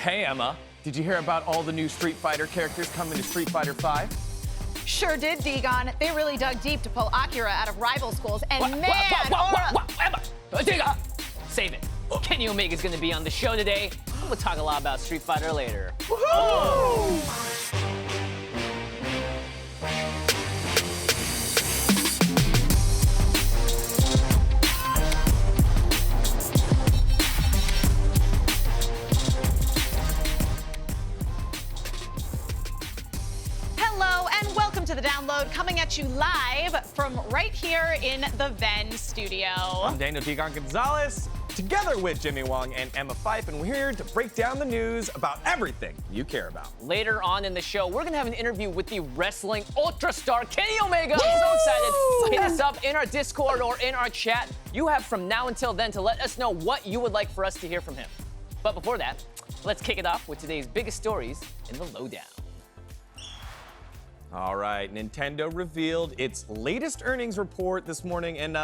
Hey, Emma. Did you hear about all the new Street Fighter characters coming to Street Fighter 5? Sure did, Degon. They really dug deep to pull Akira out of rival schools, and Emma, save it. Kenny Omega's gonna be on the show today. We'll talk a lot about Street Fighter later. Woohoo! Hello and welcome to The Download, coming at you live from right here in the VENN studio. I'm Daniel Degon Gonzalez, together with Jimmy Wong and Emma Fife, and we're here to break down the news about everything you care about. Later on in the show, we're gonna have an interview with the wrestling ultra star Kenny Omega. I'm so excited. Hit us up in our Discord or in our chat. You have from now until then to let us know what you would like for us to hear from him. But before that, let's kick it off with today's biggest stories in the Lowdown. All right, Nintendo revealed its latest earnings report this morning, and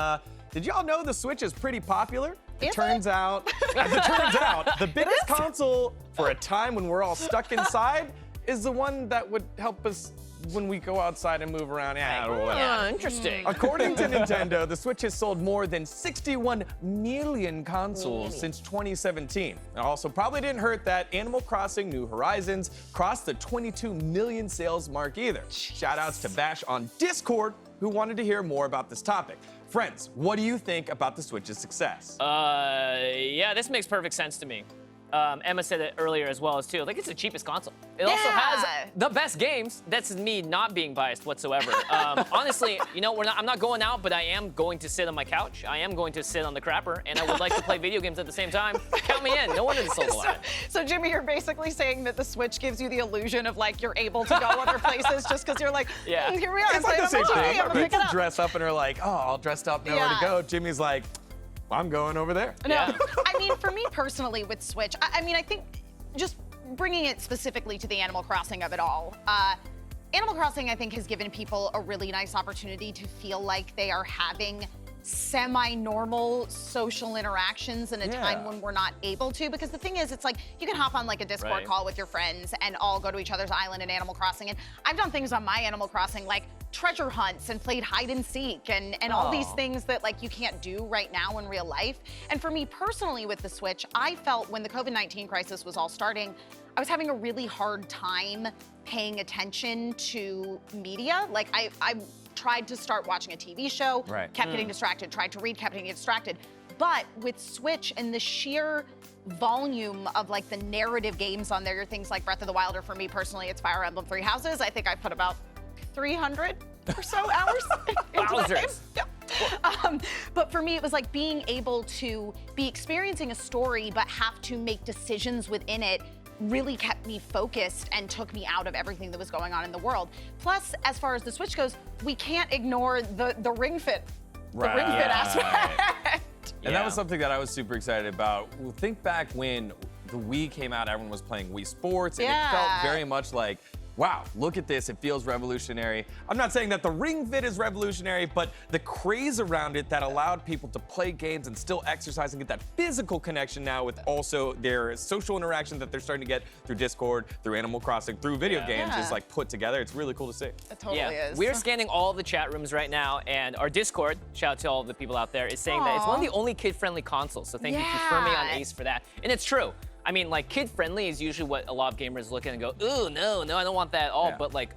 did y'all know the Switch is pretty popular? It turns out, the biggest console for a time when we're all stuck inside is the one that would help us when we go outside and move around. Interesting. According to Nintendo, the Switch has sold more than 61 million consoles since 2017. It also probably didn't hurt that Animal Crossing New Horizons crossed the 22 million sales mark either. Shout outs to Bash on Discord, who wanted to hear more about this topic. Friends, what do you think about the Switch's success? Yeah, this makes perfect sense to me. Emma said it earlier as well as too. Like, it's the cheapest console. It also has the best games. That's me not being biased whatsoever. Honestly, you know, I'm not going out, but I am going to sit on my couch. I am going to sit on the crapper, and I would like to play video games at the same time. Count me in. No wonder this sold a lot. So, Jimmy, you're basically saying that the Switch gives you the illusion of, like, you're able to go other places just because you're like, here we are. It's like the same thing. I'm gonna pick it People up. dress up and are like, oh, all dressed up, nowhere to go. Jimmy's like, I'm going over there. No, Yeah. I mean, for me personally with Switch, I mean, I think just bringing it specifically to the Animal Crossing of it all, Animal Crossing, I think, has given people a really nice opportunity to feel like they are having semi-normal social interactions in a time when we're not able to. Because the thing is, it's like, you can hop on like a Discord call with your friends and all go to each other's island in Animal Crossing. And I've done things on my Animal Crossing like treasure hunts and played hide and seek and all these things that like you can't do right now in real life. And for me personally with the Switch, I felt when the COVID-19 crisis was all starting, I was having a really hard time paying attention to media. Like I tried to start watching a TV show, kept getting distracted, tried to read, kept getting distracted. But with Switch and the sheer volume of like the narrative games on there, things like Breath of the Wild, or for me personally, it's Fire Emblem Three Houses. I think I put about 300 or so hours into that game. Yep. But for me, it was like being able to be experiencing a story, but have to make decisions within it really kept me focused and took me out of everything that was going on in the world. Plus, as far as the Switch goes, we can't ignore the Ring Fit, aspect. And that was something that I was super excited about. Well, think back when the Wii came out, everyone was playing Wii Sports, and it felt very much like, wow, look at this, it feels revolutionary. I'm not saying that the Ring Fit is revolutionary, but the craze around it that allowed people to play games and still exercise and get that physical connection now with also their social interaction that they're starting to get through Discord, through Animal Crossing, through video games is like put together. It's really cool to see. It totally is. We're scanning all the chat rooms right now, and our Discord, shout out to all the people out there, is saying that it's one of the only kid-friendly consoles, so thank you to Fermi on Ace for that. And it's true. I mean, like, kid-friendly is usually what a lot of gamers look at and go, ooh, no, I don't want that at all. But, like,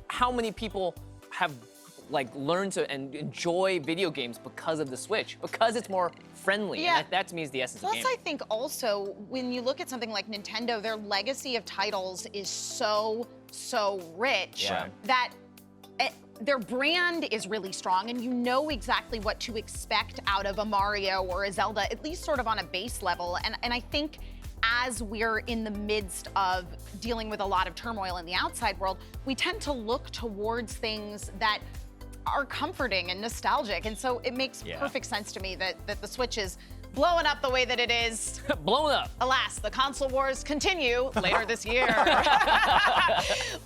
how many people have, like, learned to and enjoy video games because of the Switch? Because it's more friendly. And that to me, is the essence of gaming. Plus, I think also, when you look at something like Nintendo, their legacy of titles is so rich that their brand is really strong, and you know exactly what to expect out of a Mario or a Zelda, at least sort of on a base level. And I think as we're in the midst of dealing with a lot of turmoil in the outside world, we tend to look towards things that are comforting and nostalgic. And so it makes perfect sense to me that the Switch is blowing up the way that it is. Blown up. Alas, the console wars continue later this year.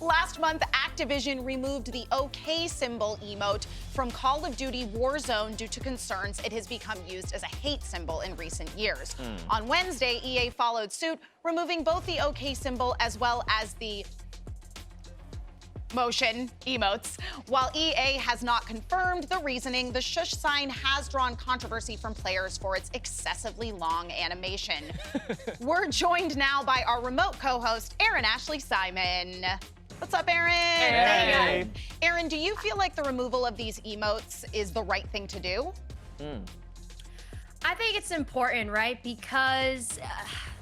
Last month, Activision removed the OK symbol emote from Call of Duty Warzone due to concerns it has become used as a hate symbol in recent years. On Wednesday, EA followed suit, removing both the OK symbol as well as the motion emotes. While EA has not confirmed the reasoning, the shush sign has drawn controversy from players for its excessively long animation. We're joined now by our remote co-host, Aaron Ashley Simon. What's up, Aaron? Hey. Aaron, do you feel like the removal of these emotes is the right thing to do? I think it's important, right? Because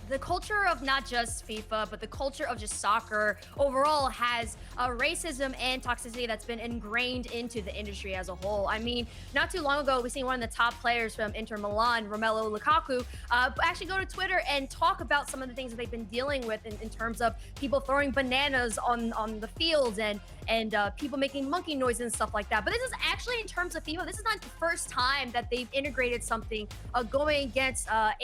the culture of not just FIFA, but the culture of just soccer overall has racism and toxicity that's been ingrained into the industry as a whole. I mean, not too long ago, we seen one of the top players from Inter Milan, Romelu Lukaku, actually go to Twitter and talk about some of the things that they've been dealing with in terms of people throwing bananas on the field and people making monkey noises and stuff like that. But this is actually, in terms of FIFA, this is not the first time that they've integrated something going against going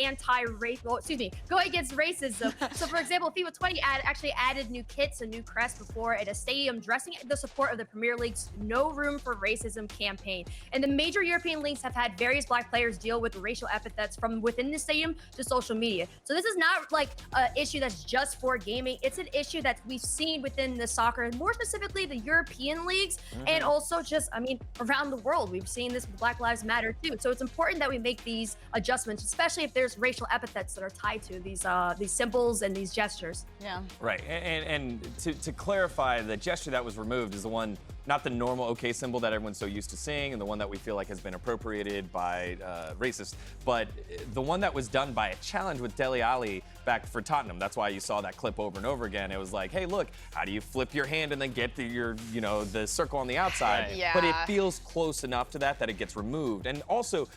against racism. So, for example, FIFA 20 actually added new kits and new crests before at a stadium, dressing the support of the Premier League's No Room for Racism campaign. And the major European leagues have had various black players deal with racial epithets from within the stadium to social media. So this is not like an issue that's just for gaming. It's an issue that we've seen within the soccer, more specifically the European leagues, and also just, I mean, around the world. We've seen this with Black Lives Matter too. So it's important that we make these adjustments, especially if there's racial epithets that are tied to these symbols and these gestures. Yeah. Right, and to clarify, the gesture that was removed is the one, not the normal OK symbol that everyone's so used to seeing, and the one that we feel like has been appropriated by racists, but the one that was done by a challenge with Dele Alli back for Tottenham. That's why you saw that clip over and over again. It was like, hey, look, how do you flip your hand and then get the circle on the outside? Yeah. But it feels close enough to that it gets removed. And also,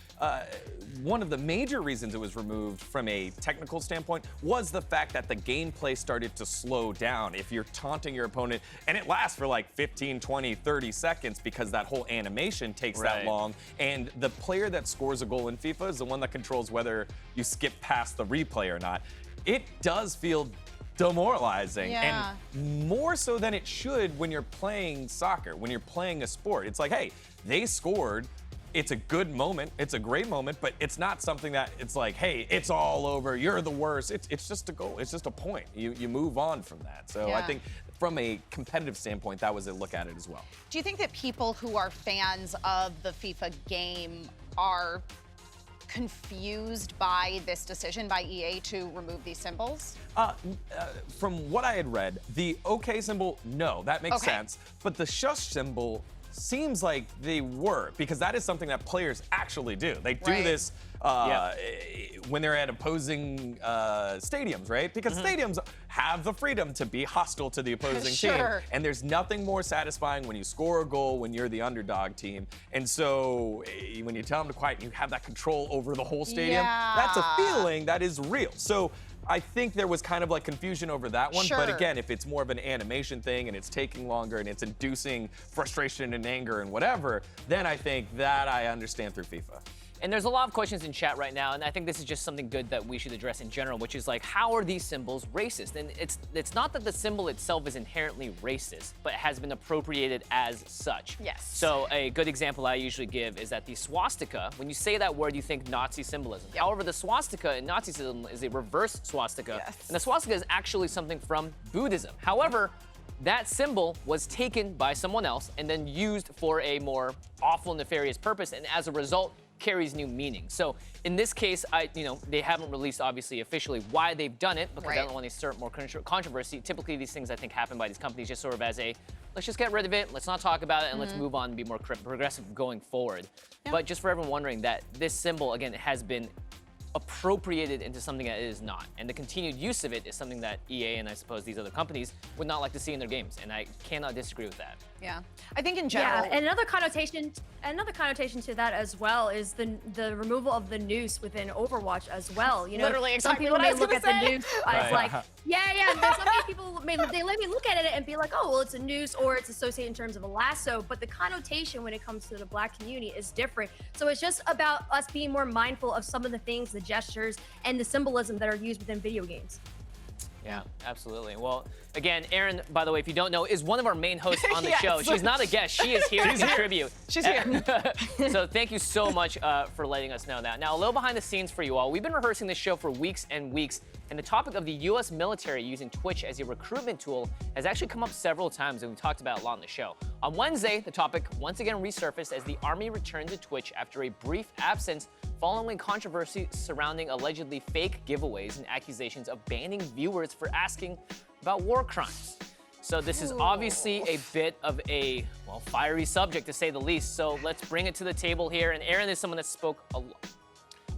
one of the major reasons it was removed from a technical standpoint was the fact that the gameplay started to slow down. If you're taunting your opponent, and it lasts for like 15, 20, 30 seconds because that whole animation takes that long, and the player that scores a goal in FIFA is the one that controls whether you skip past the replay or not. It does feel demoralizing, and more so than it should when you're playing soccer, when you're playing a sport. It's like, hey, they scored. It's a good moment. It's a great moment, but it's not something that it's like, hey, it's all over. You're the worst. It's just a goal. It's just a point. You move on from that. So I think from a competitive standpoint, that was a look at it as well. Do you think that people who are fans of the FIFA game are confused by this decision by EA to remove these symbols? From what I had read, the OK symbol, no, that makes sense. But the shush symbol seems like they were, because that is something that players actually do. They do this when they're at opposing stadiums, right? Because stadiums have the freedom to be hostile to the opposing team. And there's nothing more satisfying when you score a goal when you're the underdog team. And so when you tell them to quiet, you have that control over the whole stadium. That's a feeling that is real. So I think there was kind of like confusion over that one. But again, if it's more of an animation thing and it's taking longer and it's inducing frustration and anger and whatever, then I think that I understand through FIFA. And there's a lot of questions in chat right now, and I think this is just something good that we should address in general, which is like, how are these symbols racist? And it's not that the symbol itself is inherently racist, but it has been appropriated as such. Yes. So a good example I usually give is that the swastika, when you say that word, you think Nazi symbolism. However, the swastika in Nazism is a reverse swastika, and the swastika is actually something from Buddhism. However, that symbol was taken by someone else and then used for a more awful, nefarious purpose, and as a result, carries new meaning. So in this case, they haven't released obviously officially why they've done it, because they don't want to start more controversy. Typically, these things I think happen by these companies just sort of as a, let's just get rid of it, let's not talk about it, and let's move on and be more progressive going forward. But just for everyone wondering, that this symbol, again, has been appropriated into something that it is not. And the continued use of it is something that EA and I suppose these other companies would not like to see in their games. And I cannot disagree with that. Yeah, I think in general. Yeah, and another connotation to that as well is the removal of the noose within Overwatch as well. You know, Literally some exactly people what I may was look gonna at say. the noose as like, Yeah. There's so many people, they let me look at it and be like, oh, well, it's a noose or it's associated in terms of a lasso. But the connotation when it comes to the Black community is different. So it's just about us being more mindful of some of the things, the gestures, and the symbolism that are used within video games. Yeah, absolutely. Well, again, Erin, by the way, if you don't know, is one of our main hosts on the Yes. show. She's not a guest. She is here to contribute. She's here. So thank you so much for letting us know that. Now, a little behind the scenes for you all. We've been rehearsing this show for weeks and weeks, and the topic of the U.S. military using Twitch as a recruitment tool has actually come up several times, and we talked about it a lot on the show. On Wednesday, the topic once again resurfaced as the Army returned to Twitch after a brief absence following controversy surrounding allegedly fake giveaways and accusations of banning viewers for asking about war crimes. So this is obviously a bit of a, well, fiery subject to say the least. So let's bring it to the table here. And Erin is someone that spoke a lot.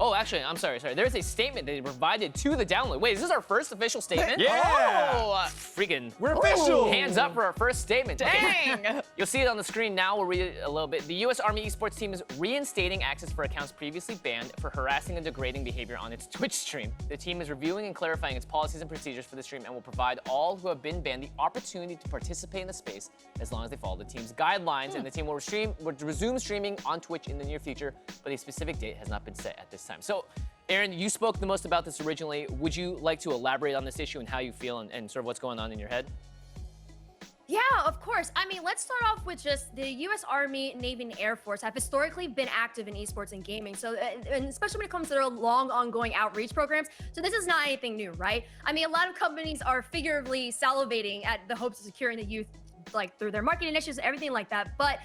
Oh, actually, I'm sorry. There's a statement that they provided to the download. Wait, is this our first official statement? Yeah. Oh, freaking. We're official. Hands up for our first statement. Dang. You'll see it on the screen now. We'll read it a little bit. The U.S. Army esports team is reinstating access for accounts previously banned for harassing and degrading behavior on its Twitch stream. The team is reviewing and clarifying its policies and procedures for the stream and will provide all who have been banned the opportunity to participate in the space as long as they follow the team's guidelines. And the team will resume streaming on Twitch in the near future, but a specific date has not been set at this time. So, Erin, you spoke the most about this originally. Would you like to elaborate on this issue and how you feel and sort of what's going on in your head? Yeah, of course. I mean, let's start off with just the U.S. Army, Navy, and Air Force have historically been active in esports and gaming. So, and especially when it comes to their long, ongoing outreach programs. So this is not anything new, right? I mean, a lot of companies are figuratively salivating at the hopes of securing the youth, like through their marketing initiatives, everything like that. But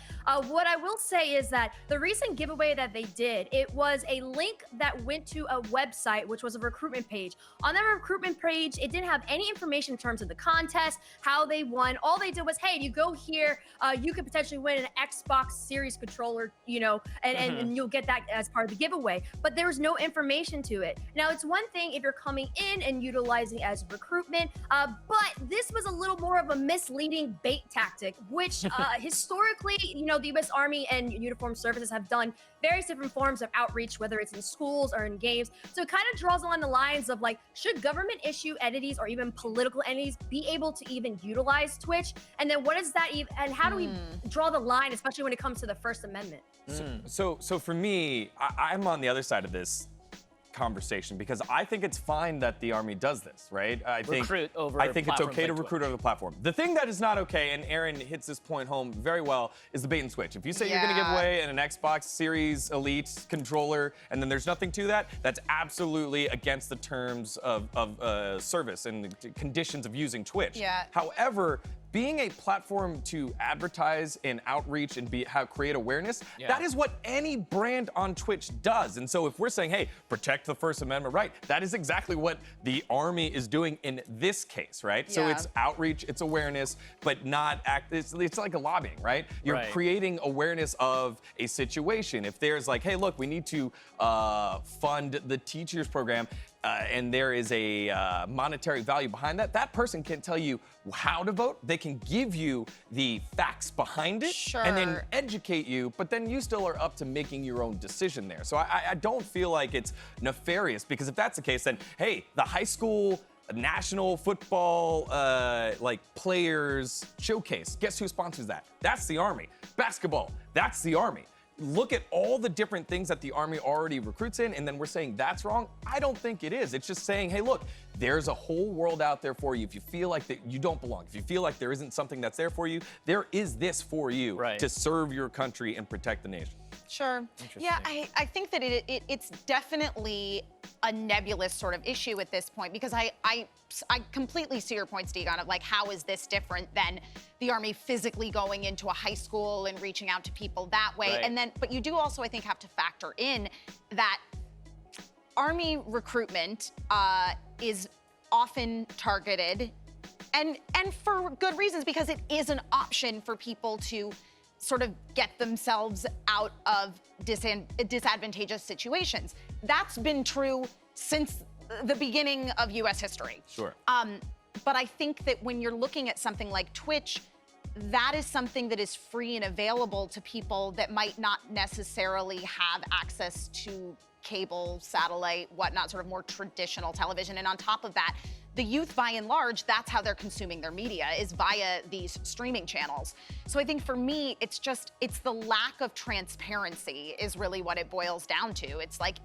what I will say is that the recent giveaway that they did, it was a link that went to a website, which was a recruitment page. On that recruitment page, it didn't have any information in terms of the contest, how they won. All they did was, hey, you go here, you could potentially win an Xbox Series controller, you know, and you'll get that as part of the giveaway. But there was no information to it. Now, it's one thing if you're coming in and utilizing it as recruitment, but this was a little more of a misleading bait tactic, which historically, you know, the U.S. Army and uniformed services have done various different forms of outreach, whether it's in schools or in games. So it kind of draws along the lines of like, should government issue entities or even political entities be able to even utilize Twitch? And then what is that even, and how do we draw the line, especially when it comes to the First Amendment? So for me, I'm on the other side of this conversation because I think it's fine that the Army does this, right? I think it's okay to recruit over the platform. The thing that is not okay, and Erin hits this point home very well, is the bait and switch. If you say you're going to give away an Xbox Series Elite controller and then there's nothing to that, that's absolutely against the terms of service and the conditions of using Twitch. Yeah. However, being a platform to advertise and outreach and create awareness, that is what any brand on Twitch does. And so if we're saying, hey, protect the First Amendment right, that is exactly what the Army is doing in this case, right? So it's outreach, it's awareness, but not it's like a lobbying, right? You're creating awareness of a situation. If there's like, hey, look, we need to fund the teachers program, and there is a monetary value behind that, that person can tell you how to vote. They can give you the facts behind it and then educate you, but then you still are up to making your own decision there. So I don't feel like it's nefarious, because if that's the case, then, hey, the high school national football like players showcase, guess who sponsors that? That's the Army. Basketball, that's the Army. Look at all the different things that the Army already recruits in, and then we're saying that's wrong. I don't think it is. It's just saying, hey, look, there's a whole world out there for you. If you feel like that you don't belong, if you feel like there isn't something that's there for you, there is this for you to serve your country and protect the nation. Sure. Yeah, I think that it's definitely a nebulous sort of issue at this point, because I completely see your point, Stegon, of like, how is this different than the Army physically going into a high school and reaching out to people that way? And then, but you do also, I think, have to factor in that Army recruitment is often targeted, and for good reasons, because it is an option for people to sort of get themselves out of disadvantageous situations. That's been true since the beginning of U.S. history. Sure. But I think that when you're looking at something like Twitch, that is something that is free and available to people that might not necessarily have access to cable, satellite, whatnot, sort of more traditional television. And on top of that, the youth, by and large, that's how they're consuming their media, is via these streaming channels. So I think for me, it's the lack of transparency is really what it boils down to. It's like,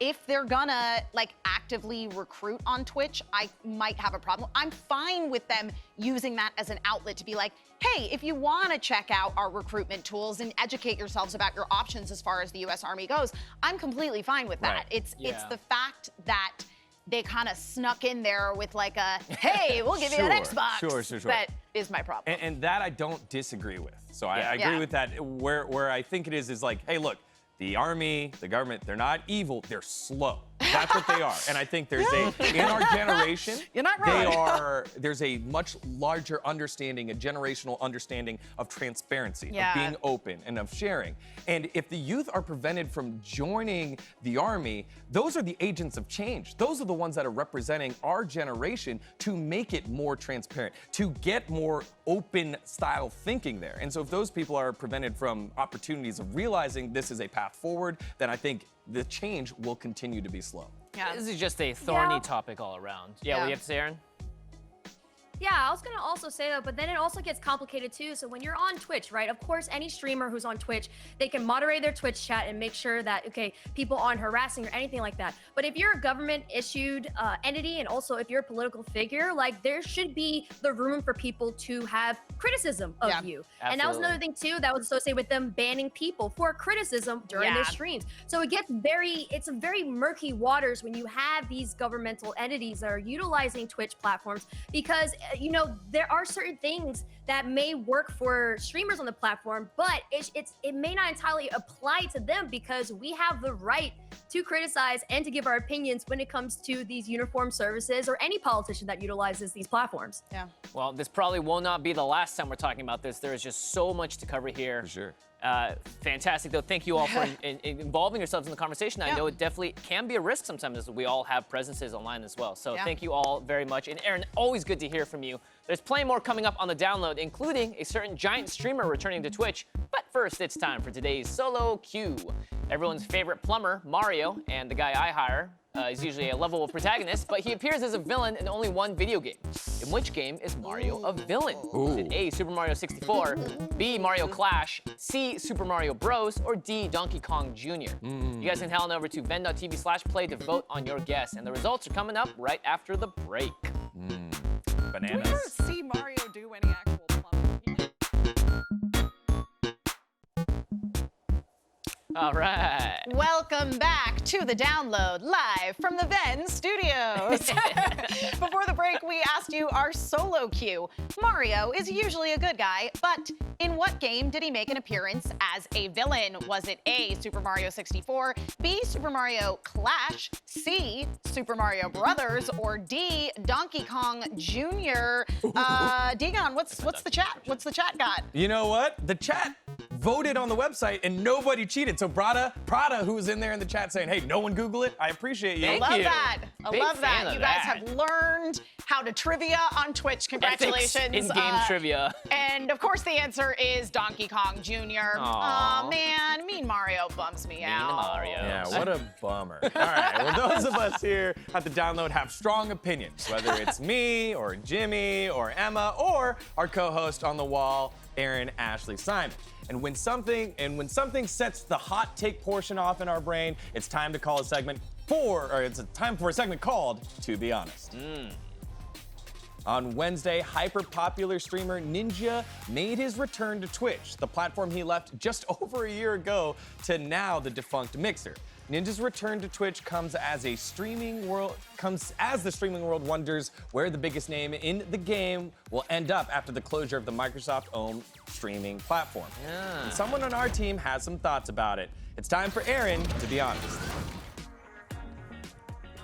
if they're gonna like actively recruit on Twitch, I might have a problem. I'm fine with them using that as an outlet to be like, hey, if you wanna check out our recruitment tools and educate yourselves about your options as far as the US Army goes, I'm completely fine with that. Right. It's the fact that they kind of snuck in there with like a, hey, we'll give you an Xbox. Sure. That is my problem. And that I don't disagree with. So I agree with that. Where I think it is like, hey, look, the Army, the government, they're not evil, they're slow. That's what they are. And I think there's in our generation, You're not wrong. there's a much larger understanding, a generational understanding of transparency, Yeah. of being open and of sharing. And if the youth are prevented from joining the Army, those are the agents of change. Those are the ones that are representing our generation to make it more transparent, to get more open style thinking there. And so if those people are prevented from opportunities of realizing this is a path forward, then I think the change will continue to be slow. Yeah. This is just a thorny topic all around. Yeah, what do you have to say, Aaron? Yeah, I was gonna also say though, but then it also gets complicated too. So when you're on Twitch, right? Of course, any streamer who's on Twitch, they can moderate their Twitch chat and make sure that, okay, people aren't harassing or anything like that. But if you're a government-issued entity, and also if you're a political figure, like there should be the room for people to have criticism of you. And that was another thing too that was associated with them banning people for criticism during their streams. So it gets it's a very murky waters when you have these governmental entities that are utilizing Twitch platforms, because you know, there are certain things that may work for streamers on the platform, but it may not entirely apply to them, because we have the right to criticize and to give our opinions when it comes to these uniformed services or any politician that utilizes these platforms. Yeah. Well, this probably will not be the last time we're talking about this. There is just so much to cover here. For sure. Fantastic, though. Thank you all for involving yourselves in the conversation. I know it definitely can be a risk sometimes, as we all have presences online as well. So thank you all very much. And Aaron, always good to hear from you. There's plenty more coming up on the download, including a certain giant streamer returning to Twitch. But first, it's time for today's solo queue. Everyone's favorite plumber, Mario, and the guy I hire, is usually a level of protagonist, but he appears as a villain in only one video game. In which game is Mario a villain? Is it A, Super Mario 64, B, Mario Clash, C, Super Mario Bros, or D, Donkey Kong Jr.? You guys can head on over to venn.tv/play to vote on your guess, and the results are coming up right after the break. Bananas. Do we ever see Mario do any actual plumbing? All right. Welcome back to the download, live from the VENN studios. Before the break, we asked you our solo queue. Mario is usually a good guy, but in what game did he make an appearance as a villain? Was it A, Super Mario 64, B, Super Mario Clash, C, Super Mario Brothers, or D, Donkey Kong Jr.? Degon, what's the chat? What's the chat got? You know what? The chat voted on the website and nobody cheated. So Prada, who's in there in the chat saying, hey, no one Google it. I appreciate you. I love that. I Big love fan that. of You guys that. have learned how to trivia on Twitch. Congratulations. In-game trivia. And of course, the answer is Donkey Kong Jr. Aw, man, Mean Mario bums me out. Mario. Yeah, what a bummer. All right, well, those of us here at the download have strong opinions, whether it's me or Jimmy or Emma or our co-host on the wall, Aaron Ashley Simon. And when something sets the hot take portion off in our brain, it's time to call a segment time for a segment called To Be Honest. On Wednesday, hyper-popular streamer Ninja made his return to Twitch, the platform he left just over a year ago to now the defunct Mixer. Ninja's return to Twitch comes as the streaming world wonders where the biggest name in the game will end up after the closure of the Microsoft-owned streaming platform. And someone on our team has some thoughts about it. It's time for Aaron to be honest.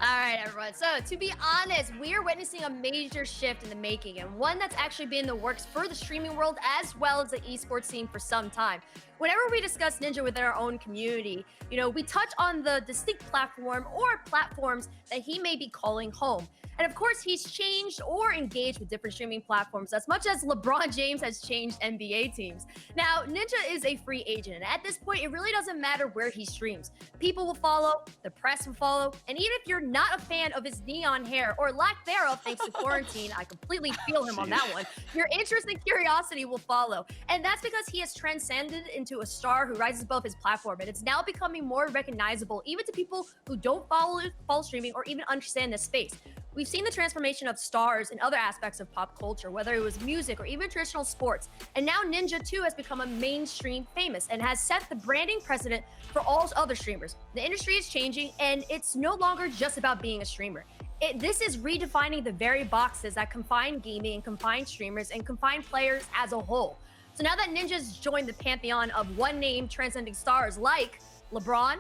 All right, everyone. So to be honest, we are witnessing a major shift in the making, and one that's actually been in the works for the streaming world as well as the esports scene for some time. Whenever we discuss Ninja within our own community, you know, we touch on the distinct platform or platforms that he may be calling home. And of course, he's changed or engaged with different streaming platforms as much as LeBron James has changed NBA teams. Now, Ninja is a free agent, and at this point, it really doesn't matter where he streams. People will follow, the press will follow, and even if you're not a fan of his neon hair or lack thereof thanks to quarantine, I completely feel him on that one, your interest and curiosity will follow. And that's because he has transcended into a star who rises above his platform, and it's now becoming more recognizable even to people who don't follow streaming or even understand this space. We've seen the transformation of stars in other aspects of pop culture, whether it was music or even traditional sports. And now Ninja too has become a mainstream famous and has set the branding precedent for all other streamers. The industry is changing, and it's no longer just about being a streamer. This is redefining the very boxes that confine gaming and confine streamers and confine players as a whole. So now that Ninja's joined the pantheon of one-name transcending stars like LeBron,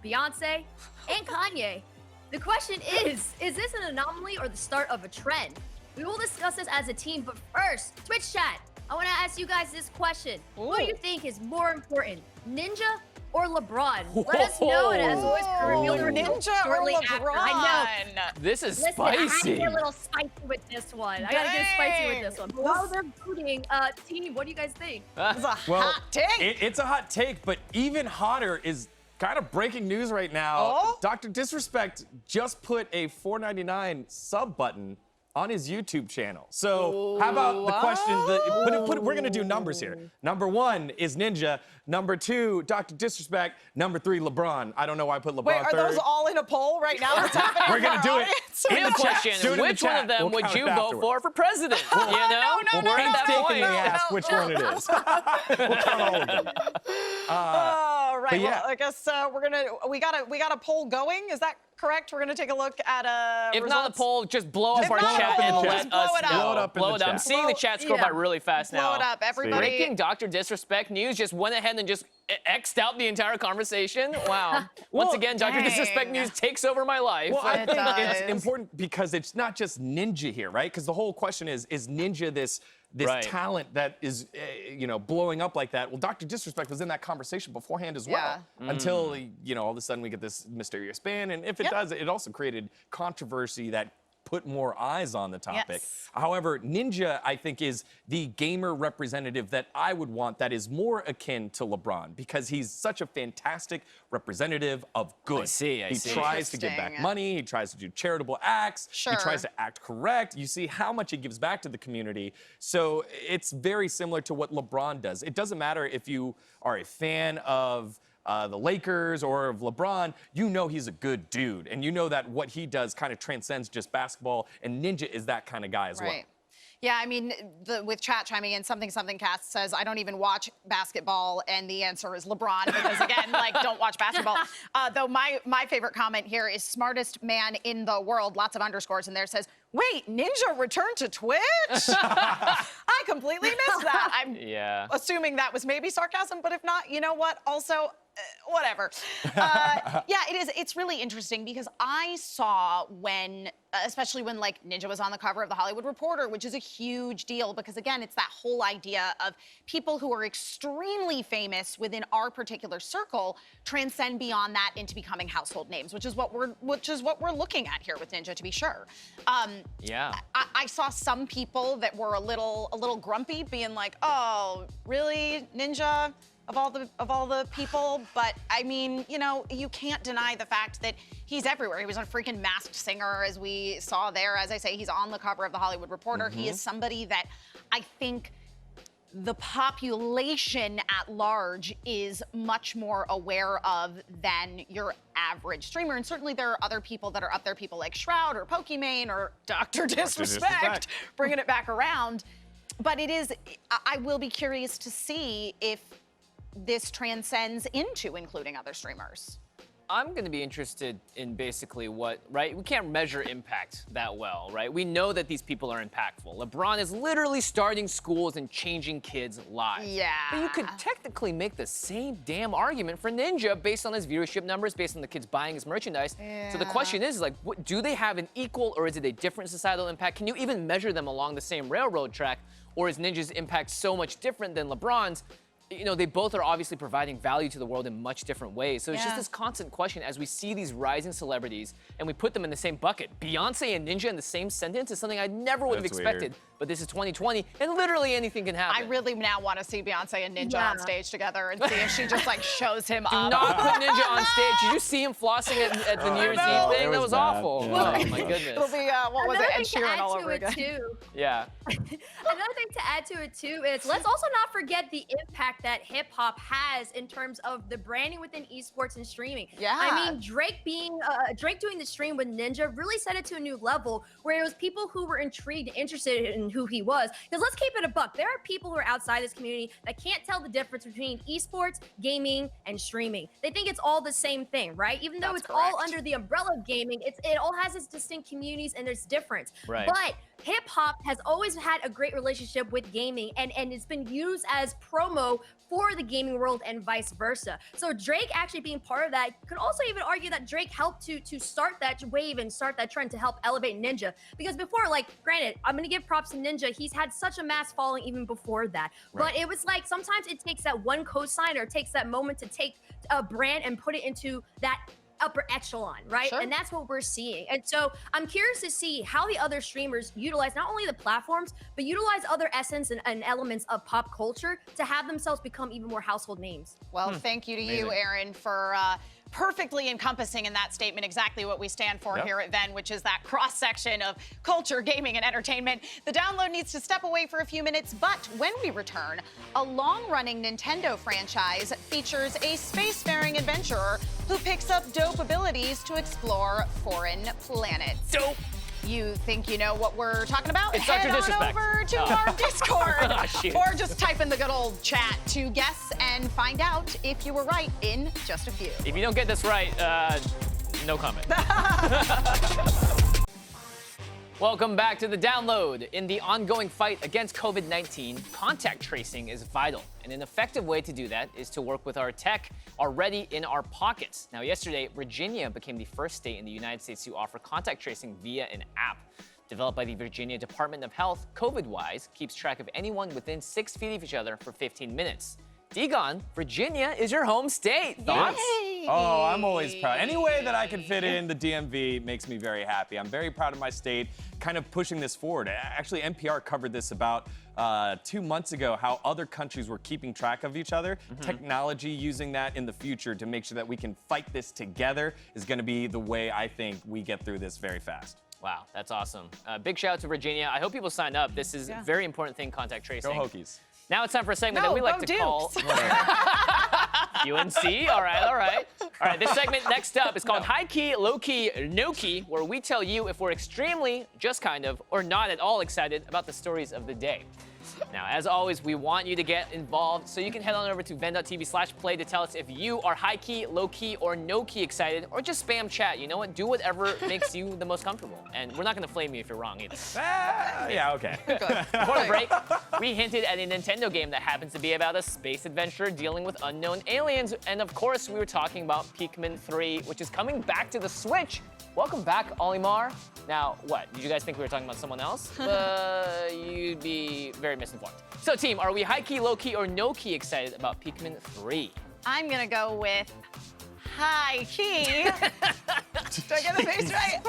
Beyonce, and Kanye, the question is this an anomaly or the start of a trend? We will discuss this as a team, but first, Twitch chat, I want to ask you guys this question. Who do you think is more important, Ninja or LeBron? Let us know, and as always, reveal the results Ninja or shortly after. I know. This is Listen, I had to spicy. get a little spicy with this one. I gotta get spicy with this one. But while they're voting, team, what do you guys think? It's a Well, hot take. it's a hot take, but even hotter is kind of breaking news right now. Oh? Dr. Disrespect just put a $4.99 sub button on his YouTube channel. So how about the question, we're gonna do numbers here. Number 1 is Ninja. Number 2, Dr. Disrespect. Number 3, LeBron. I don't know why I put LeBron Wait, are third. those all in a poll right now? What's happening? We're gonna do it in Real the chat. question, Do it in the which one chat. of them We'll would count you it vote afterwards. for president? You know? no, We're at that Painstakingly point. ask which one it is. We'll count all of them. Oh, right. But yeah. Well, I guess we got a poll going. Is that correct? We're gonna take a look at If results. not a poll, just blow up If our not a chat poll, and just let blow us it up. know. Blow it up in the I'm chat. seeing the chat scroll by really fast now. Blow it up, everybody. Breaking Dr. Disrespect news just went ahead and just X'd out the entire conversation. Wow. Once again, Dr. dang. Disrespect news takes over my life. Well, I It think it's does. important because it's not just Ninja here, right? Because the whole question is Ninja this Right. talent that is, blowing up like that? Well, Dr. Disrespect was in that conversation beforehand as well. Until, all of a sudden we get this mysterious ban. And if it does, it also created controversy that put more eyes on the topic. Yes. However, Ninja, I think, is the gamer representative that I would want that is more akin to LeBron because he's such a fantastic representative of good. I see. He tries to give back Interesting. money. He tries to do charitable acts. Sure. He tries to act correct. You see how much he gives back to the community. So it's very similar to what LeBron does. It doesn't matter if you are a fan of the Lakers or of LeBron, you know he's a good dude. And you know that what he does kind of transcends just basketball. And Ninja is that kind of guy as well. Right. Yeah, I mean, with chat chiming in, something cast says, I don't even watch basketball, and the answer is LeBron, because again, don't watch basketball. Though my favorite comment here is smartest man in the world, lots of underscores in there, says, wait, Ninja returned to Twitch? I completely missed that. I'm assuming that was maybe sarcasm, but if not, you know what, also, whatever. Yeah, it's really interesting because I saw especially when Ninja was on the cover of the Hollywood Reporter, which is a huge deal because again, it's that whole idea of people who are extremely famous within our particular circle transcend beyond that into becoming household names, which is what we're looking at here with Ninja, to be sure. I saw some people that were a little grumpy, being like, "Oh, really, Ninja?" Of all the people, but I mean, you can't deny the fact that he's everywhere. He was a freaking Masked Singer, as we saw there. As I say, he's on the cover of the Hollywood Reporter. He is somebody that I think the population at large is much more aware of than your average streamer. And certainly there are other people that are up there, people like Shroud or Pokimane or Dr. Disrespect, bringing it back around. But I will be curious to see if this transcends into including other streamers. I'm going to be interested in basically right? We can't measure impact that well, right? We know that these people are impactful. LeBron is literally starting schools and changing kids' lives. Yeah. But you could technically make the same damn argument for Ninja based on his viewership numbers, based on the kids buying his merchandise. Yeah. So the question is, do they have an equal or is it a different societal impact? Can you even measure them along the same railroad track? Or is Ninja's impact so much different than LeBron's? you know, they both are obviously providing value to the world in much different ways. So it's just Yeah. this constant question as we see these rising celebrities and we put them in the same bucket. Beyonce and Ninja in the same sentence is something I never would have That's expected. weird. But this is 2020, and literally anything can happen. I really now want to see Beyonce and Ninja on stage together and see if she just like shows him Do up. not put Ninja on stage. Did you see him flossing at the New Year's no. Eve thing? It That was was bad. awful. Yeah. Oh my goodness. It'll be what was Another it? Ed thing to Sheeran add all to over it again. too. Yeah. Another thing to add to it too is let's also not forget the impact that hip hop has in terms of the branding within esports and streaming. Yeah. I mean, Drake doing the stream with Ninja really set it to a new level where it was people who were intrigued, interested in who he was. Because let's keep it a buck. There are people who are outside this community that can't tell the difference between esports, gaming, and streaming. They think it's all the same thing, right? Even though That's it's all correct. under the umbrella of gaming, it all has its distinct communities and its difference. Right. But hip hop has always had a great relationship with gaming, and it's been used as promo for the gaming world and vice versa. So Drake actually being part of that could also even argue that Drake helped to start that wave and start that trend to help elevate Ninja. Because before, like, granted, I'm gonna give props to Ninja. He's had such a mass following even before that. Right. But it was like sometimes it takes that one cosign or it takes that moment to take a brand and put it into that upper echelon, right? Sure. And that's what we're seeing. And so I'm curious to see how the other streamers utilize not only the platforms, but utilize other essence and elements of pop culture to have themselves become even more household names. Well, thank you to you, Amazing. Aaron, for perfectly encompassing in that statement exactly what we stand for Yep. here at VENN, which is that cross-section of culture, gaming, and entertainment. The download needs to step away for a few minutes, but when we return, a long-running Nintendo franchise features a spacefaring adventurer who picks up dope abilities to explore foreign planets. Dope. You think you know what we're talking about? It's Head Dr. on Disrespect. over to Oh. our Discord. Ah, shoot. Or just type in the good old chat to guess and find out if you were right in just a few. If you don't get this right, no comment. Welcome back to the download. In the ongoing fight against COVID-19, contact tracing is vital. And an effective way to do that is to work with our tech already in our pockets. Now, yesterday, Virginia became the first state in the United States to offer contact tracing via an app. Developed by the Virginia Department of Health, COVIDwise keeps track of anyone within 6 feet of each other for 15 minutes. Degon, Virginia is your home state. Thoughts? Yay! Oh, I'm always proud. Any way that I can fit in the DMV makes me very happy. I'm very proud of my state, kind of pushing this forward. Actually, NPR covered this about 2 months ago, how other countries were keeping track of each other. Technology using that in the future to make sure that we can fight this together is going to be the way I think we get through this very fast. Wow, that's awesome. Big shout out to Virginia. I hope people sign up. This is a very important thing, contact tracing. Go Hokies. Now it's time for a segment No, that we like go to call UNC. All right, all right. All right, this segment next up is called Highkey, Lowkey, Nokey, where we tell you if we're extremely, just kind of, or not at all excited about the stories of the day. Now, as always, we want you to get involved, so you can head on over to venn.tv/play to tell us if you are high-key, low-key, or no-key excited, or just spam chat. You know what? Do whatever makes you the most comfortable. And we're not going to flame you if you're wrong either. Yeah, okay. Before the break, we hinted at a Nintendo game that happens to be about a space adventure dealing with unknown aliens. And of course, we were talking about Pikmin 3, which is coming back to the Switch. Welcome back, Olimar. Now, what? Did you guys think we were talking about someone else? You'd be very misinformed. So, team, are we high-key, low-key, or no-key excited about Pikmin 3? I'm gonna go with high key. Did I get the face right?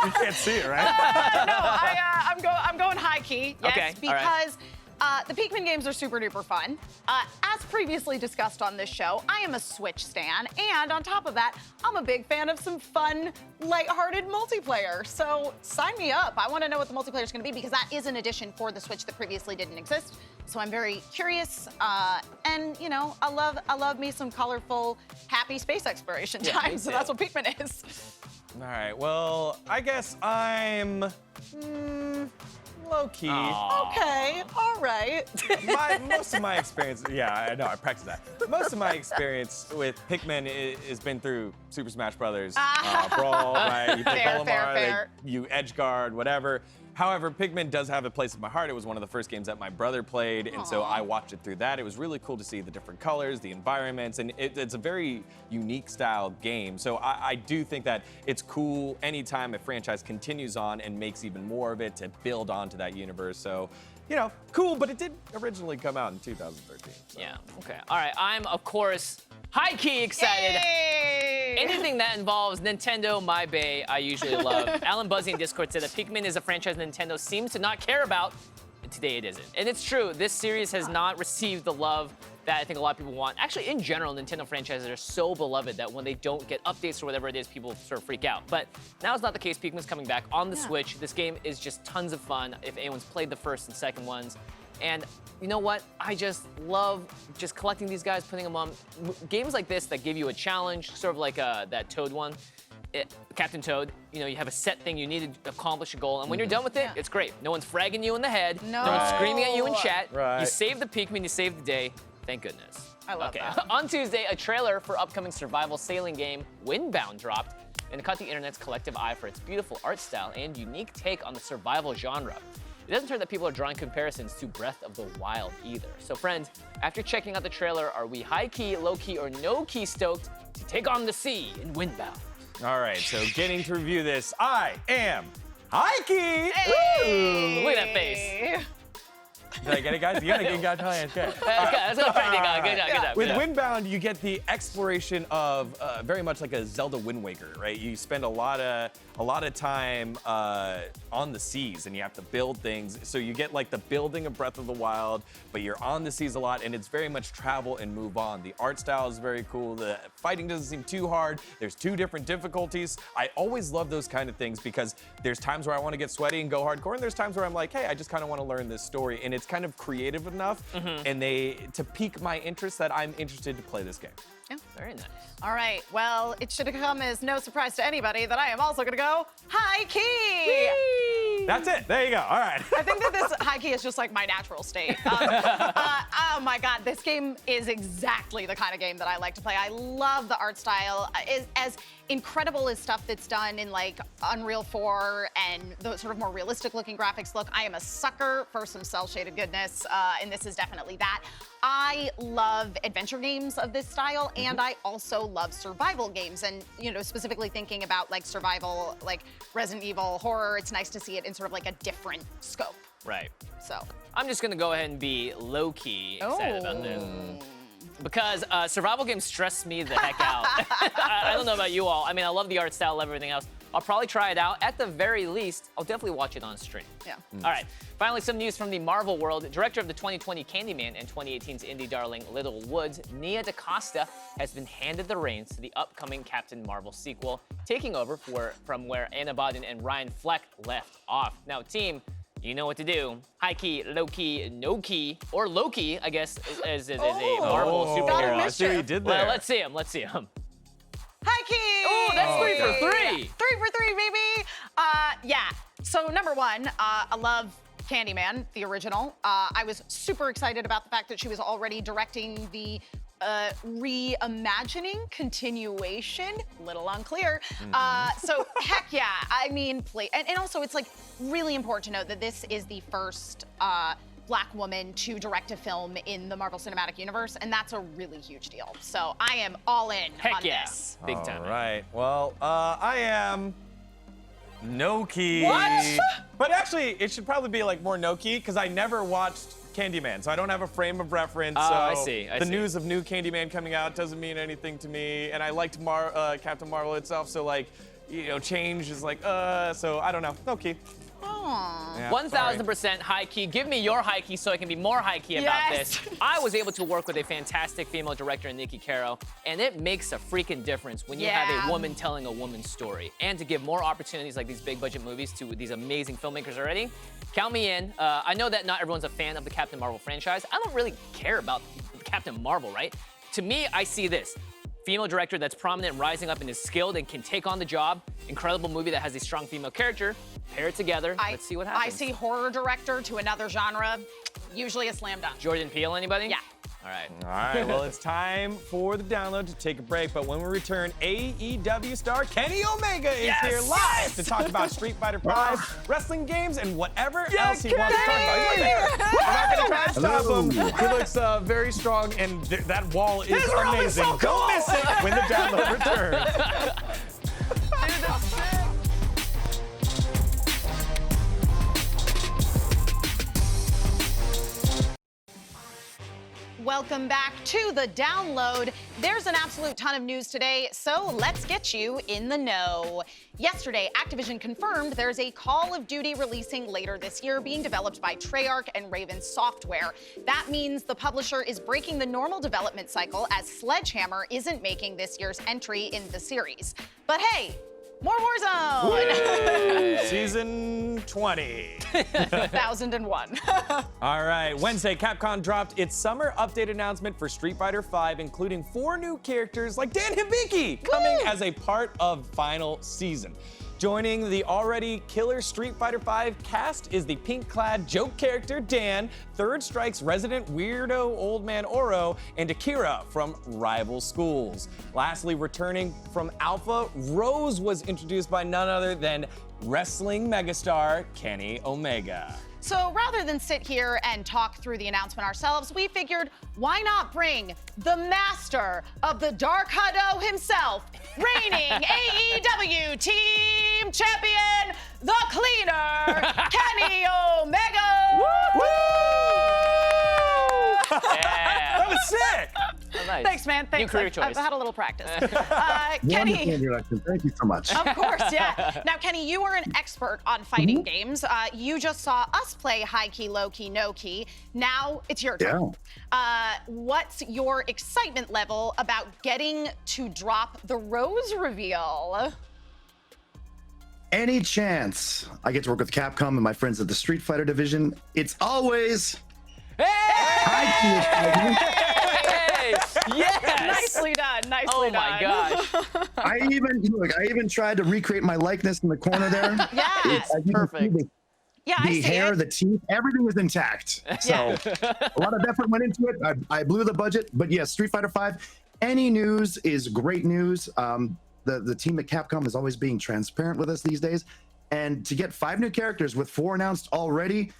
You can't see it, right? No, I'm going high key. Yes, Okay, all right. because the Pikmin games are super duper fun. As previously discussed on this show, I am a Switch stan, and on top of that, I'm a big fan of some fun, lighthearted multiplayer. So sign me up. I want to know what the multiplayer is going to be because that is an addition for the Switch that previously didn't exist. So I'm very curious, and you know, I love me some colorful, happy space exploration Yeah, time. me So too. that's what Pikmin is. All right, well, I guess I'm low-key. Aw. Okay, all right. Most of my experience, yeah, I know, I practice that. Most of my experience with Pikmin has been through Super Smash Brothers, Brawl, right? You pick Fair, Olimar, fair, fair. you edge guard, whatever. However, Pikmin does have a place in my heart. It was one of the first games that my brother played, and so I watched it through that. It was really cool to see the different colors, the environments, and it's a very unique style game. So I do think that it's cool anytime a franchise continues on and makes even more of it to build onto that universe. So, you know, cool, but it did originally come out in 2013. So. Yeah, okay. All right, I'm, of course, high-key excited. Yay! Anything that involves Nintendo, my bae, I usually love. Alan Buzzy in Discord said that Pikmin is a franchise Nintendo seems to not care about, and today it isn't. And it's true, this series has not received the love that I think a lot of people want. Actually, in general, Nintendo franchises are so beloved that when they don't get updates or whatever it is, people sort of freak out. But now it's not the case. Pikmin's coming back on the Switch. This game is just tons of fun if anyone's played the first and second ones. And you know what? I just love just collecting these guys, putting them on. Games like this that give you a challenge, sort of like that Toad one. Captain Toad, you know, you have a set thing, you need to accomplish a goal, and when you're done with it, it's great. No one's fragging you in the head. No. No one's screaming at you in chat. Right. You save the Pikmin, you save the day. Thank goodness. I love that. On Tuesday, a trailer for upcoming survival sailing game Windbound dropped, and it caught the internet's collective eye for its beautiful art style and unique take on the survival genre. It doesn't hurt that people are drawing comparisons to Breath of the Wild either. So friends, after checking out the trailer, are we high-key, low-key, or no-key stoked to take on the sea in Windbound? All right, so getting to review this, I am Highkey. Hey! Look at that face. Did I get it, guys? You got it, guys. Okay. Let's go, Frank. Good job. With Windbound, you get the exploration of very much like a Zelda Wind Waker, right? You spend a lot of time on the seas, and you have to build things. So you get like the building of Breath of the Wild, but you're on the seas a lot, and it's very much travel and move on. The art style is very cool. The fighting doesn't seem too hard. There's 2 different difficulties. I always love those kind of things because there's times where I want to get sweaty and go hardcore, and there's times where I'm like, hey, I just kind of want to learn this story, and it's kind of creative enough, and to pique my interest that I'm interested to play this game. Yeah. Very nice. All right, well, it should have come as no surprise to anybody that I am also gonna go high key. That's it. There you go. All right. I think that this high key is just like my natural state. Oh my God, this game is exactly the kind of game that I like to play. I love the art style. As incredible as stuff that's done in like Unreal 4 and the sort of more realistic looking graphics look, I am a sucker for some cel shaded goodness, and this is definitely that. I love adventure games of this style, and I also love survival games. And, you know, specifically thinking about like survival, like Resident Evil horror, it's nice to see it in sort of like a different scope. Right. So. I'm just gonna go ahead and be low-key excited about this. Because survival games stress me the heck out. I don't know about you all. I mean, I love the art style, love everything else. I'll probably try it out. At the very least, I'll definitely watch it on stream. Yeah. All right. Finally, some news from the Marvel world. Director of the 2020 Candyman and 2018's indie darling Little Woods, Nia DaCosta, has been handed the reins to the upcoming Captain Marvel sequel, taking over from where Anna Boden and Ryan Fleck left off. Now, team, you know what to do. High-key, low-key, no-key, or Lowkey, I guess, is a Marvel superhero. I see what you did there. Well, let's see him. Let's see him. High key! Oh, that's 3 for 3. 3 for 3, baby! Yeah, so number 1, I love Candyman, the original. I was super excited about the fact that she was already directing the reimagining continuation, little unclear. So heck yeah, I mean, and also it's like really important to note that this is the first Black woman to direct a film in the Marvel Cinematic Universe, and that's a really huge deal. So I am all in on this. Big time. All right. Well, I am Nokey. What? But actually, it should probably be like more Nokey because I never watched Candyman, so I don't have a frame of reference. Oh, so I see. the news of new Candyman coming out doesn't mean anything to me, and I liked Captain Marvel itself, so like, you know, change is like, so I don't know. Nokey. Yeah, 1000% high key. Give me your high key so I can be more high key about Yes. this. I was able to work with a fantastic female director in Nikki Caro, and it makes a freaking difference when you have a woman telling a woman's story. And to give more opportunities like these big budget movies to these amazing filmmakers already, count me in. I know that not everyone's a fan of the Captain Marvel franchise. I don't really care about Captain Marvel, right? To me, I see this. Female director that's prominent, rising up and is skilled and can take on the job. Incredible movie that has a strong female character. Pair it together. Let's see what happens. I see horror director to another genre, usually a slam dunk. Jordan Peele, anybody? Yeah. All right. All right, well, it's time for the download to take a break, but when we return, AEW star Kenny Omega is here live to talk about Street Fighter V, wrestling games, and whatever else he wants to talk about. He's right there. We're not going to try to stop him. He looks very strong, and that wall is amazing. So cool. Don't miss it when the download returns. Dude, that's sick. Welcome back to the download. There's an absolute ton of news today, so let's get you in the know. Yesterday, Activision confirmed there's a Call of Duty releasing later this year being developed by Treyarch and Raven Software. That means the publisher is breaking the normal development cycle as Sledgehammer isn't making this year's entry in the series. But hey, more Warzone! Season 20. 1001. All right, Wednesday, Capcom dropped its summer update announcement for Street Fighter V, including 4 new characters like Dan Hibiki coming as a part of final season. Joining the already killer Street Fighter V cast is the pink-clad joke character Dan, Third Strike's resident weirdo old man Oro, and Akira from rival schools. Lastly, returning from Alpha, Rose was introduced by none other than wrestling megastar Kenny Omega. So rather than sit here and talk through the announcement ourselves, we figured why not bring the master of the Dark Hudo himself, reigning AEW Team Champion, the Cleaner, Kenny Omega! Woo! Yeah. That was sick! Oh, nice. Thanks, man. Thanks. New career choice. I've had a little practice. Wonderful Kenny. introduction. Thank you so much. Of course, yeah. Now, Kenny, you are an expert on fighting games. You just saw us play Highkey, Lowkey, Nokey. Now it's your turn. What's your excitement level about getting to drop the Rose reveal? Any chance I get to work with Capcom and my friends at the Street Fighter division, it's always Highkey. Yes! Nicely done. Nicely Oh done. my gosh. I even tried to recreate my likeness in the corner there. Yeah. As you can see, Perfect. Yeah, I the see hair, it. the teeth, everything was intact. So a lot of effort went into it. I blew the budget, but yes, Street Fighter V. Any news is great news. The team at Capcom is always being transparent with us these days, and to get 5 new characters with 4 announced already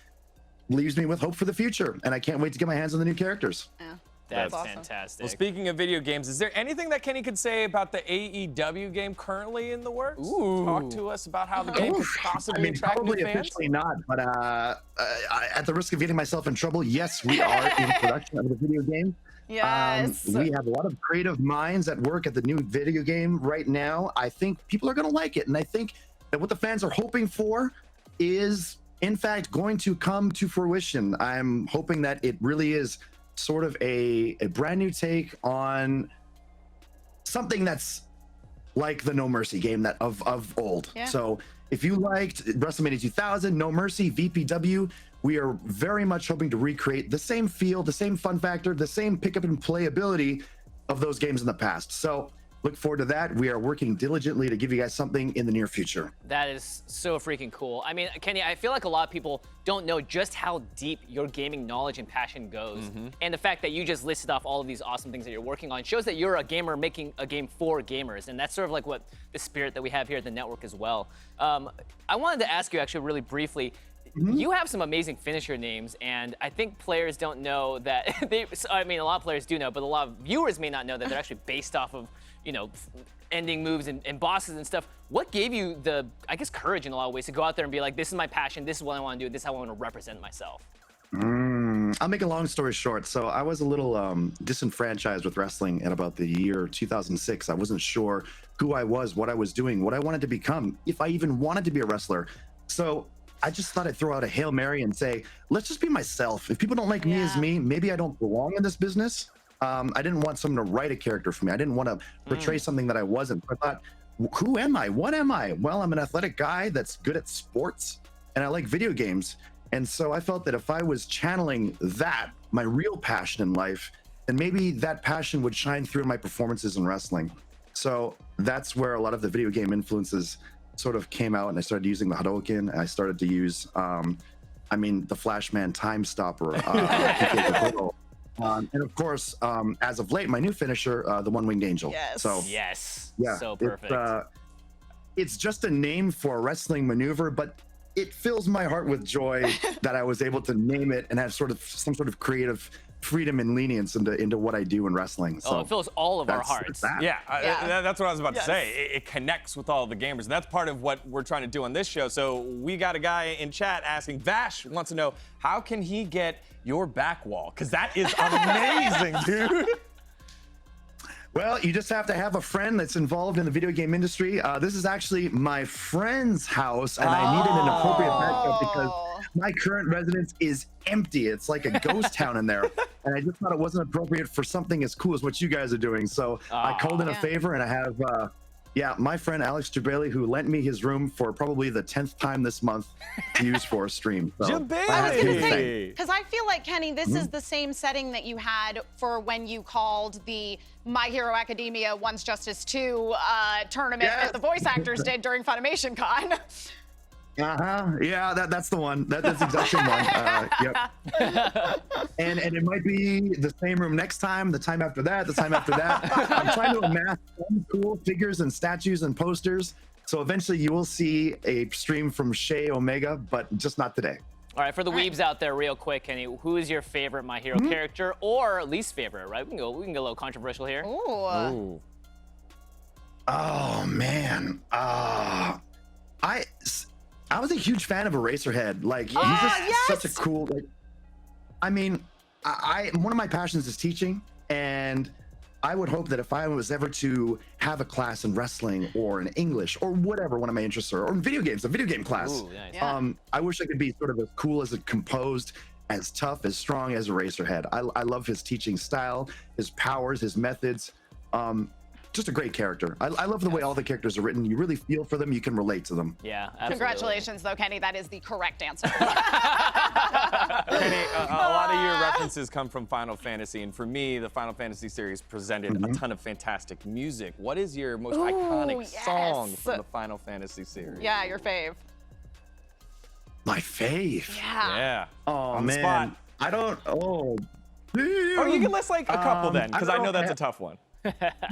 leaves me with hope for the future. And I can't wait to get my hands on the new characters. Yeah. That's awesome. fantastic. Well, speaking of video games, is there anything that Kenny could say about the AEW game currently in the works? Ooh. Talk to us about how the game could possibly attract probably new fans. officially not, but at the risk of getting myself in trouble, yes, we are in production of the video game. Yes. We have a lot of creative minds at work at the new video game right now. I think people are going to like it, and I think that what the fans are hoping for is, in fact, going to come to fruition. I'm hoping that it really is sort of a brand new take on something that's like the No Mercy game that of old. Yeah. So if you liked WrestleMania 2000, No Mercy, VPW, we are very much hoping to recreate the same feel, the same fun factor, the same pick up and playability of those games in the past. So look forward to that. We are working diligently to give you guys something in the near future. That is so freaking cool. I mean, Kenny, I feel like a lot of people don't know just how deep your gaming knowledge and passion goes. And the fact that you just listed off all of these awesome things that you're working on shows that you're a gamer making a game for gamers. And that's sort of like what the spirit that we have here at the network as well. I wanted to ask you actually really briefly, you have some amazing finisher names, and I think players don't know that I mean, a lot of players do know, but a lot of viewers may not know that they're actually based off of, you know, ending moves and bosses and stuff. What gave you the, I guess, courage in a lot of ways to go out there and be like, this is my passion, this is what I want to do, this is how I want to represent myself? I'll make a long story short. So I was a little disenfranchised with wrestling in about the year 2006. I wasn't sure who I was, what I was doing, what I wanted to become, if I even wanted to be a wrestler. So I just thought I'd throw out a Hail Mary and say, let's just be myself. If people don't like me as me, maybe I don't belong in this business. I didn't want someone to write a character for me. I didn't want to portray something that I wasn't. I thought, who am I? What am I? Well, I'm an athletic guy that's good at sports, and I like video games. And so I felt that if I was channeling that, my real passion in life, then maybe that passion would shine through in my performances in wrestling. So that's where a lot of the video game influences sort of came out, and I started using the Hadouken. I started to use, the Flashman Time Stopper. And of course, as of late, my new finisher, the one-winged angel. Yes. So Yes. yeah, So perfect. It's just a name for a wrestling maneuver, but it fills my heart with joy that I was able to name it and have some sort of creative freedom and lenience into what I do in wrestling. So it fills all of our that's hearts. that. Yeah, that's what I was about Yes. to say. It connects with all the gamers. And that's part of what we're trying to do on this show. So we got a guy in chat asking, Vash wants to know, how can he get your back wall? Because that is amazing, dude. Well, you just have to have a friend that's involved in the video game industry. This is actually my friend's house, and I needed an appropriate backup because my current residence is empty. It's like a ghost town in there, and I just thought it wasn't appropriate for something as cool as what you guys are doing. So I called in a favor, and I have, my friend Alex Jabali, who lent me his room for probably the 10th time this month to use for a stream. So Jabali! I had to do the thing. Hey. Because I feel like, Kenny, this is the same setting that you had for when you called the My Hero Academia One's Justice 2 tournament Yes. that the voice actors did during Funimation Con. Yeah, that's the one. That's the exact same one. Yep. And it might be the same room next time, the time after that, the time after that. I'm trying to amass some cool figures and statues and posters. So eventually you will see a stream from Shay Omega, but just not today. All right, for the weebs out there, real quick, Kenny, who is your favorite My Hero character or least favorite? Right, we can get a little controversial here. Ooh. Oh man, I was a huge fan of Eraserhead. Like he's just such a cool. Like, I mean, one of my passions is teaching, and I would hope that if I was ever to have a class in wrestling or in English or whatever one of my interests are, or in video games, a video game class, Ooh, nice. I wish I could be sort of as cool as composed, as tough, as strong as Eraserhead. I love his teaching style, his powers, his methods. Just a great character. I love the way all the characters are written. You really feel for them. You can relate to them. Yeah, absolutely. Congratulations, though, Kenny. That is the correct answer. Kenny, a lot of your references come from Final Fantasy, and for me, the Final Fantasy series presented a ton of fantastic music. What is your most iconic song from the Final Fantasy series? Yeah, your fave. My fave. Yeah. Oh On the man, spot. I don't. Oh. Or you can list like a couple then, because I know that's a tough. tough one.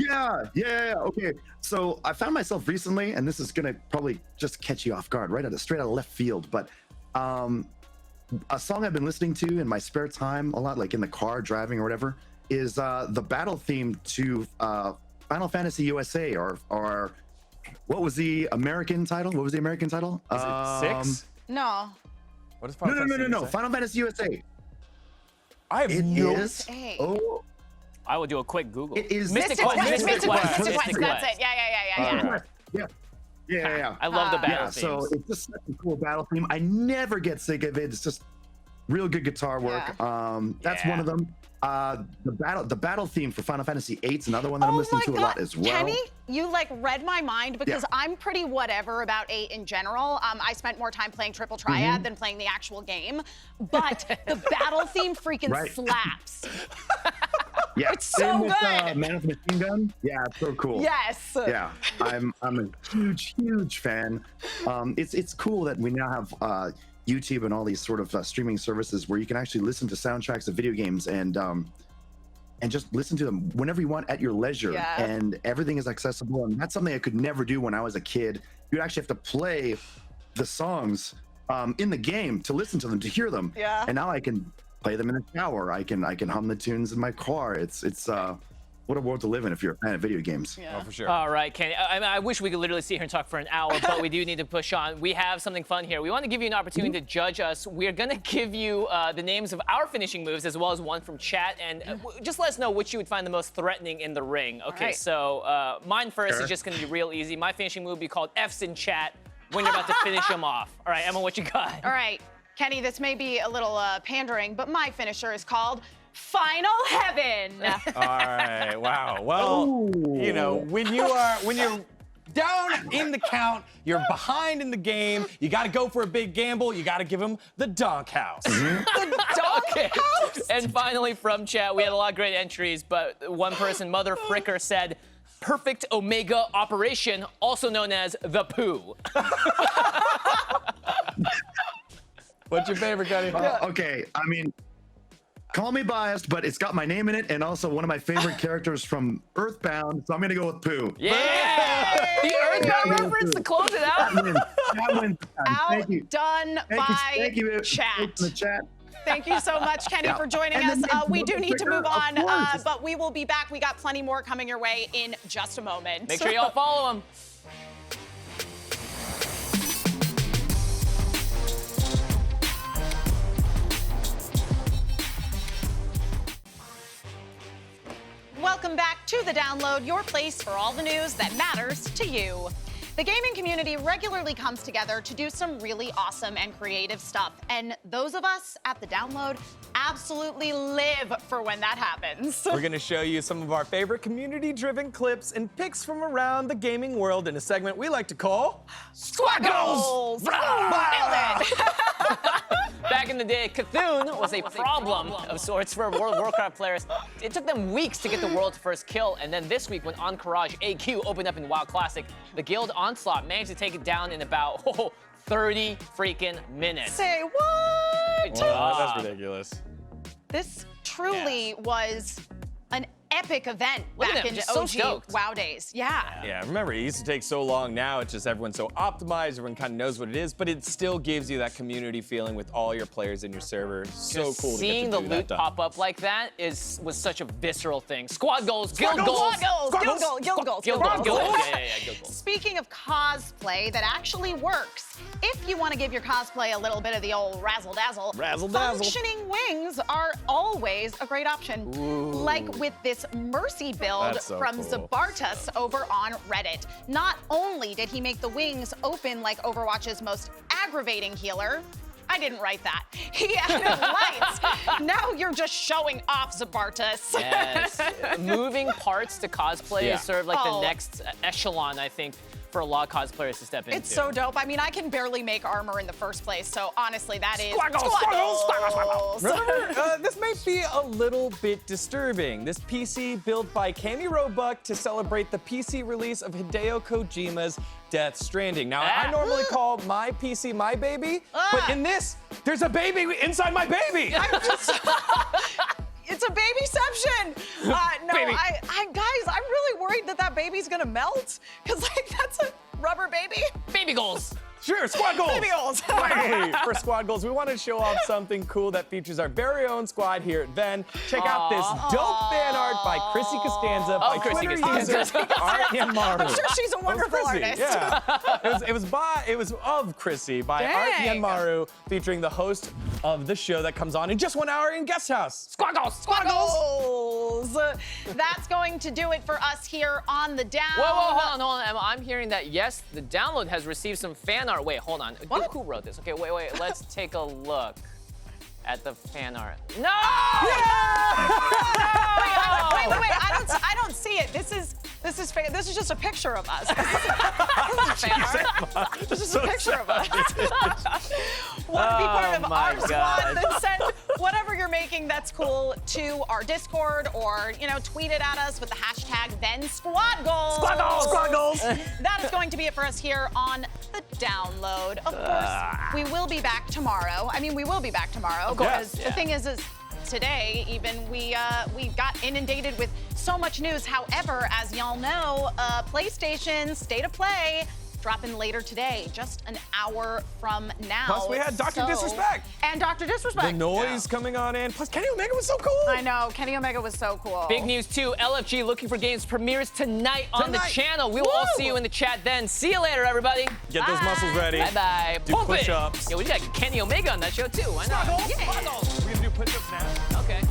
Yeah. Okay. So I found myself recently, and this is gonna probably just catch you off guard, straight out of left field. But a song I've been listening to in my spare time a lot, like in the car driving or whatever, is the battle theme to Final Fantasy USA, or what was the American title? What was the American title? Is it 6? No. What is Final Fantasy? No. Final Fantasy USA. I have It no. is. Hey. Oh. I will do a quick Google. It is Mystic Mystic Quest. Quest. Mystic Quest. Mystic That's Quest. it. Yeah. Yeah. I love the battle Yeah, themes. so it's just such a cool battle theme. I never get sick of it. It's just real good guitar work. That's one of them. The battle theme for Final Fantasy VIII is another one that I'm listening to a lot as well. Kenny, you like read my mind because I'm pretty whatever about 8 in general. I spent more time playing Triple Triad than playing the actual game, but the battle theme freaking slaps. Yeah, It's so same with, good. Man of the Machine Gun. Yeah, it's so cool. Yes. Yeah, I'm a huge fan. It's cool that we now have YouTube and all these sort of streaming services where you can actually listen to soundtracks of video games and just listen to them whenever you want at your leisure. Yeah. And everything is accessible, and that's something I could never do when I was a kid. You'd actually have to play the songs in the game to listen to them, to hear them. Yeah. And now I can play them in the shower. I can hum the tunes in my car. It's what a world to live in if you're a fan of video games. Yeah. Oh, for sure. All right, Kenny. I wish we could literally sit here and talk for an hour, but we do need to push on. We have something fun here. We want to give you an opportunity to judge us. We're going to give you the names of our finishing moves as well as one from chat, and just let us know which you would find the most threatening in the ring. Okay, right. So mine first is just going to be real easy. My finishing move would be called F's in chat when you're about to finish them off. All right, Emma, what you got? All right, Kenny, this may be a little pandering, but my finisher is called Final Heaven. All right. Wow. Well, you know, when you're down in the count, you're behind in the game. You got to go for a big gamble. You got to give him the dunk house. The dog house. And finally, from chat, we had a lot of great entries, but one person, Mother Fricker, said, "Perfect Omega Operation, also known as the poo." What's your favorite, Kenny? Okay, I mean, Call me biased, but it's got my name in it and also one of my favorite characters from Earthbound, so I'm gonna go with Pooh. Yeah! The Earthbound reference to close it out. That wins. Thank you. Outdone by chat. The chat. Thank you so much, Kenny, for joining us. We do need to move on, but we will be back. We got plenty more coming your way in just a moment. Make sure y'all follow him. Welcome back to The Download, your place for all the news that matters to you. The gaming community regularly comes together to do some really awesome and creative stuff, and those of us at The Download absolutely live for when that happens. We're gonna show you some of our favorite community-driven clips and picks from around the gaming world in a segment we like to call SquadGoals! Nailed it! Back in the day, Cthulhu was a problem of sorts for World of Warcraft players. It took them weeks to get the world's first kill, and then this week when Encourage AQ opened up in WoW Classic, the guild Onslaught managed to take it down in about 30 freaking minutes. Say what? Good job. That's ridiculous. This truly was an epic event Look at back him, in just so OG stoked. WoW days. Yeah. Yeah, remember, it used to take so long. Now it's just everyone's so optimized, everyone kind of knows what it is, but it still gives you that community feeling with all your players in your server. So Just cool seeing to the get to do that loot done. pop up like that was such a visceral thing. Squad goals, guild Squad goals. goals! Guild goals, guild goals. Guild goals, guild goals. Yeah, guild goals. Speaking of cosplay that actually works, if you want to give your cosplay a little bit of the old razzle-dazzle, Razzle-dazzle. functioning wings are always a great option. Like with this Mercy build That's so from cool. Zabartus over on Reddit. Not only did he make the wings open like Overwatch's most aggravating healer, I didn't write that. He added lights. Now you're just showing off, Zabartus. Yes. Moving parts to cosplay Yeah. is sort of like Oh. the next echelon, I think, for a lot of cosplayers to step into. It's so dope. I mean, I can barely make armor in the first place, so honestly, that is SquadGoals. Remember, this may be a little bit disturbing. This PC built by Cami Roebuck to celebrate the PC release of Hideo Kojima's Death Stranding. Now, I normally call my PC my baby, but in this, there's a baby inside my baby. It's a babyception. No, Baby. guys, I'm really worried that baby's gonna melt, because like that's a rubber baby. Baby goals. Sure, Squad Goals. Baby goals. Hey, for Squad Goals, we want to show off something cool that features our very own squad here at VENN. Check out this dope fan art by Chrissy Costanza by Chrissy Twitter Costanza. user Artyanmaru. I'm sure she's a wonderful Chrissy, artist. Yeah. it was of Chrissy by Dang. Artyanmaru, featuring the host of the show that comes on in just 1 hour in Guest House. Squad goals. Squad goals. That's going to do it for us here on The Down. Whoa, hold on, Emma. I'm hearing that, yes, the download has received some fan art. Wait, hold on. What? Who wrote this? Okay, wait. Let's take a look at the fan art. No! Wait. I don't see it. This is just a picture of us. This is fan art. This is a picture of us. Want to be part of our squad? Then send whatever you're making that's cool to our Discord, or tweet it at us with the hashtag VENNSquadGoals. Squad Goals. That is going to be it for us here on The Download. Of course, we will be back tomorrow. I mean, we will be back tomorrow because the thing is today even we got inundated with so much news. However, as y'all know, PlayStation State of Play dropping later today, just an hour from now. Plus, we had Dr. Disrespect. And Dr. Disrespect. The noise coming on in. Plus, Kenny Omega was so cool. I know, Kenny Omega was so cool. Big news too, LFG Looking for Games premieres tonight on the channel. We will all see you in the chat then. See you later, everybody. Get those muscles ready. Bye-bye. Do Pump it. push-ups. Yeah, we got Kenny Omega on that show too. Why not? Squad Goals. We're gonna do push-ups now. Okay.